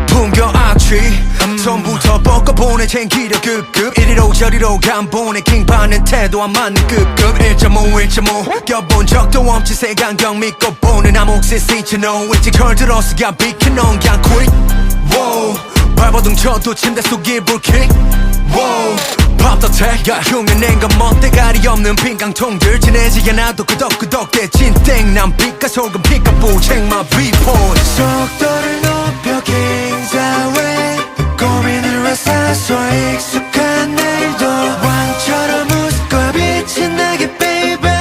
풍겨 악취 처음부터 뻗어보내 챙기려 급급 이리로 저리로 간보내 킹받는 태도 안 맞는 급급 1.5 껴본 적도 없지 색안경 믿고 보는 암흑색 시치노 일찍 철들었으야 비켜놓은 그냥 quick wow 발버둥 쳐도 침대 속 이불킥 wow Pop the tag 흉내낸 건 멋대가리 없는 빈깡통들 지내지 않아도 끄덕끄덕대진 땡난 빛과 소금 피카부 Check my viewpoint 속도를 높여 킹사웨이 고민을 왜 사소 익숙한 내일도 왕처럼 웃고 비친 내게 baby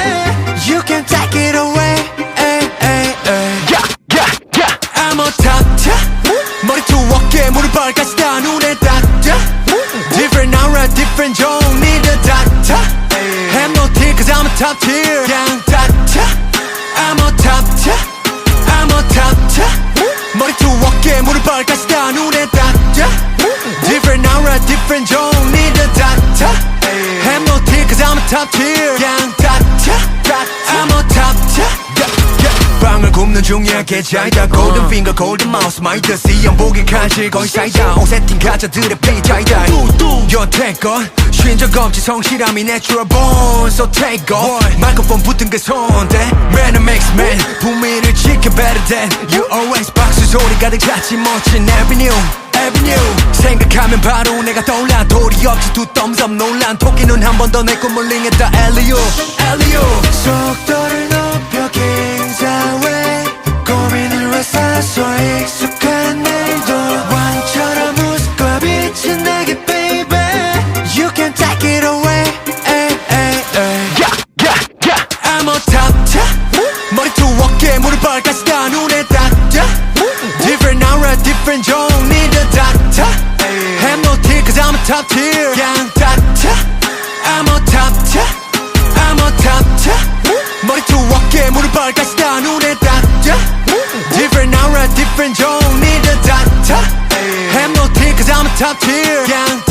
You can take it away ay, ay, ay. I'm a doctor 머리투 어깨 무릎 발까지 다 눈에 닿자 Different aura different 종류의 doctor 햄노티 cause I'm a top tier 그냥 doctor I'm a doctor I'm a doctor 머리투 어깨 무릎 발까지 다 눈에 닿자 Different aura different 종류의 doctor 햄노티 cause I'm a top tier 그냥 doctor I'm a doctor 빵을 굽는 중이야 계좌이다 golden finger golden mouse 마이드 C연복의 칼질 거의 사이다 온 세팅 가짜들의 피자이다 여태껏 쉰 적 없지 성실함이 natural born so take off 마이크폰 붙은 그 손대 Man makes man 분위를 지켜 better than You always 박수 소리 가득 찼지 멋진 avenue 생각하면 바로 내가 떠올라 도리 없이 두 thumbs up 놀란 토끼는 한 번 더 내 꿈을 링했다 alley-oop 속도를 높여 킹사웨이 고민을 왜 사소 익숙한 내일도 왕처럼 웃고 비친 내게 baby You can take it away ay, ay, ay. I'm a doctor 머리투 어깨 무릎 발까지 다 눈에 닿자 Different aura different 종류의 doctor 햄노티 cause I'm a top tier 그냥 doctor I'm a doctor I'm a doctor 머리투 어깨 무릎 발까지 다 눈에 닿자 Different aura different 종류의 doctor 햄노티 cause I'm a top tier 그냥